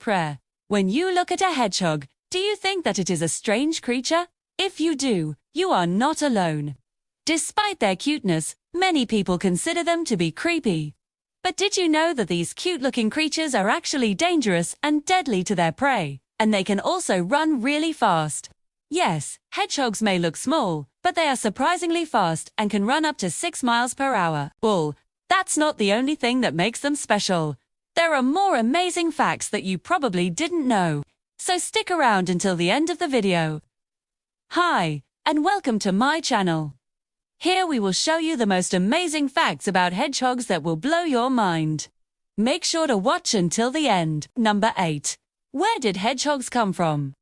prayer. When you look at a hedgehog, do you think that it is a strange creature? If you do, you are not alone. Despite their cuteness, many people consider them to be creepy. But did you know that these cute-looking creatures are actually dangerous and deadly to their prey, and they can also run really fast? Yes, hedgehogs may look small, but they are surprisingly fast and can run up to 6 miles per hour. Well, that's not the only thing that makes them special. There are more amazing facts that you probably didn't know. So stick around until the end of the video. Hi, and welcome to my channel. Here we will show you the most amazing facts about hedgehogs that will blow your mind. Make sure to watch until the end. Number 8. Where did hedgehogs come from?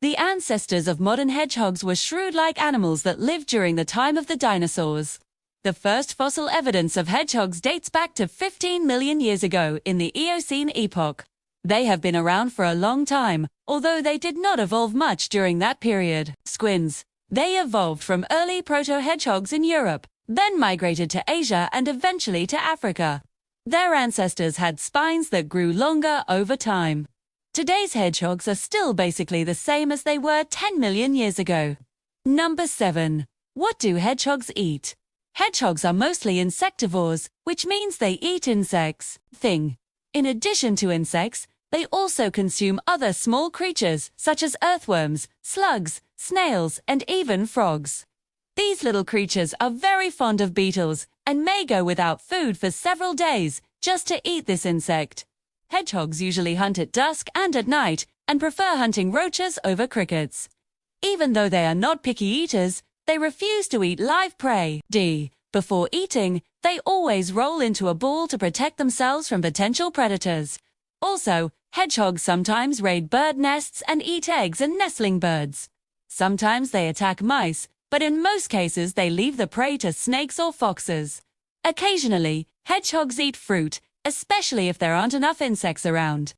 The ancestors of modern hedgehogs were shrew-like animals that lived during the time of the dinosaurs. The first fossil evidence of hedgehogs dates back to 15 million years ago in the Eocene epoch. They have been around for a long time, although they did not evolve much during that period. Squins. They evolved from early proto-hedgehogs in Europe, then migrated to Asia and eventually to Africa. Their ancestors had spines that grew longer over time. Today's hedgehogs are still basically the same as they were 10 million years ago. Number 7. What do hedgehogs eat? Hedgehogs are mostly insectivores, which means they eat insects. In addition to insects, they also consume other small creatures such as earthworms, slugs, snails, and even frogs. These little creatures are very fond of beetles and may go without food for several days just to eat this insect. Hedgehogs usually hunt at dusk and at night and prefer hunting roaches over crickets. Even though they are not picky eaters, they refuse to eat live prey. Before eating, they always roll into a ball to protect themselves from potential predators. Also, hedgehogs sometimes raid bird nests and eat eggs and nestling birds. Sometimes they attack mice, but in most cases they leave the prey to snakes or foxes. Occasionally, hedgehogs eat fruit, especially if there aren't enough insects around.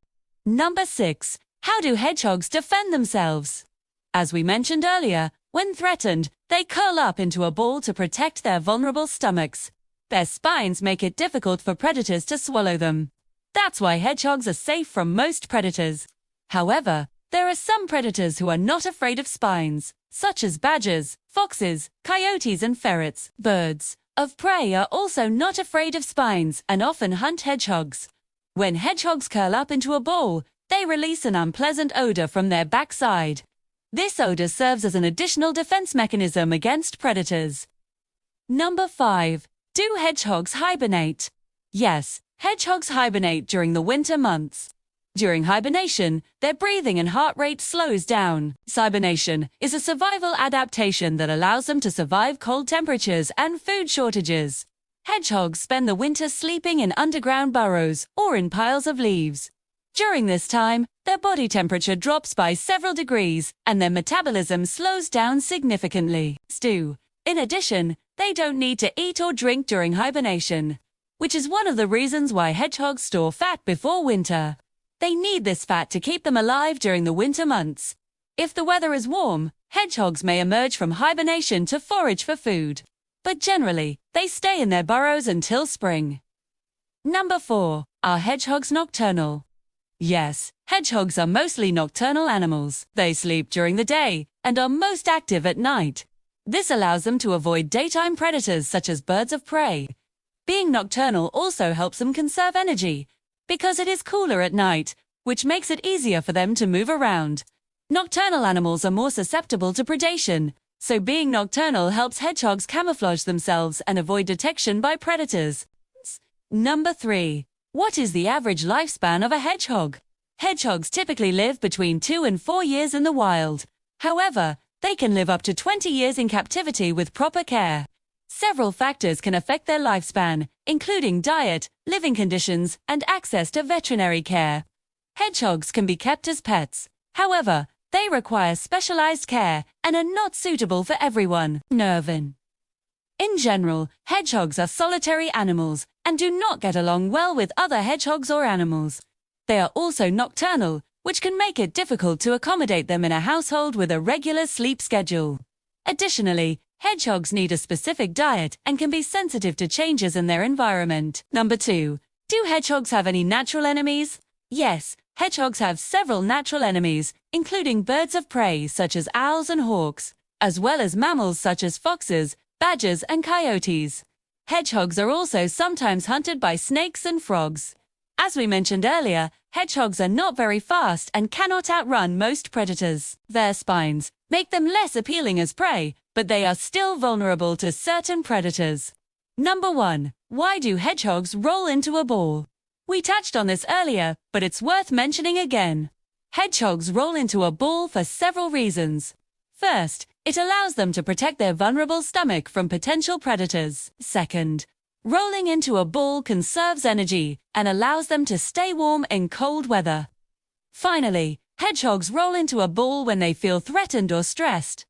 Number 6. How do hedgehogs defend themselves? As we mentioned earlier, when threatened, they curl up into a ball to protect their vulnerable stomachs. Their spines make it difficult for predators to swallow them. That's why hedgehogs are safe from most predators. However, there are some predators who are not afraid of spines, such as badgers, foxes, coyotes, and ferrets. Birds of prey are also not afraid of spines and often hunt hedgehogs. When hedgehogs curl up into a ball, they release an unpleasant odor from their backside. This odor serves as an additional defense mechanism against predators. Number 5. Do hedgehogs hibernate? Yes, hedgehogs hibernate during the winter months. During hibernation, their breathing and heart rate slows down. Hibernation is a survival adaptation that allows them to survive cold temperatures and food shortages. Hedgehogs spend the winter sleeping in underground burrows or in piles of leaves. During this time, their body temperature drops by several degrees and their metabolism slows down significantly. In addition, they don't need to eat or drink during hibernation, which is one of the reasons why hedgehogs store fat before winter. They need this fat to keep them alive during the winter months. If the weather is warm, hedgehogs may emerge from hibernation to forage for food. But generally, they stay in their burrows until spring. Number 4. Are hedgehogs nocturnal? Yes, hedgehogs are mostly nocturnal animals. They sleep during the day and are most active at night. This allows them to avoid daytime predators such as birds of prey. Being nocturnal also helps them conserve energy, because it is cooler at night, which makes it easier for them to move around. Nocturnal animals are more susceptible to predation, so being nocturnal helps hedgehogs camouflage themselves and avoid detection by predators. Number 3. What is the average lifespan of a hedgehog? Hedgehogs typically live between 2 and 4 years in the wild. However, they can live up to 20 years in captivity with proper care. Several factors can affect their lifespan, including diet, living conditions, and access to veterinary care. Hedgehogs can be kept as pets. However, they require specialized care and are not suitable for everyone. In general, hedgehogs are solitary animals and do not get along well with other hedgehogs or animals. They are also nocturnal, which can make it difficult to accommodate them in a household with a regular sleep schedule. Additionally, hedgehogs need a specific diet and can be sensitive to changes in their environment. Number 2. Do hedgehogs have any natural enemies? Yes, Hedgehogs have several natural enemies, including birds of prey such as owls and hawks, as well as mammals such as foxes, badgers, and coyotes. Hedgehogs are also sometimes hunted by snakes and frogs. As we mentioned earlier, hedgehogs are not very fast and cannot outrun most predators. Their spines make them less appealing as prey, but they are still vulnerable to certain predators. Number 1. Why do hedgehogs roll into a ball? We touched on this earlier, but it's worth mentioning again. Hedgehogs roll into a ball for several reasons. First, it allows them to protect their vulnerable stomach from potential predators. Second, rolling into a ball conserves energy and allows them to stay warm in cold weather. Finally, hedgehogs roll into a ball when they feel threatened or stressed.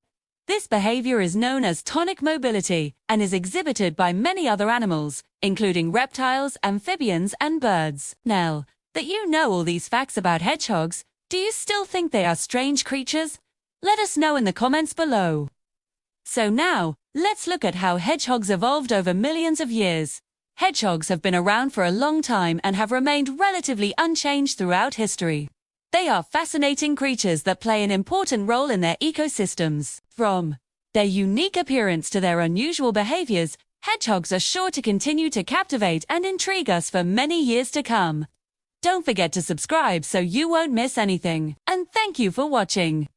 This behavior is known as tonic mobility and is exhibited by many other animals, including reptiles, amphibians, and birds. Now, that you know all these facts about hedgehogs, do you still think they are strange creatures? Let us know in the comments below. So now, let's look at how hedgehogs evolved over millions of years. Hedgehogs have been around for a long time and have remained relatively unchanged throughout history. They are fascinating creatures that play an important role in their ecosystems. From their unique appearance to their unusual behaviors, hedgehogs are sure to continue to captivate and intrigue us for many years to come. Don't forget to subscribe so you won't miss anything. And thank you for watching.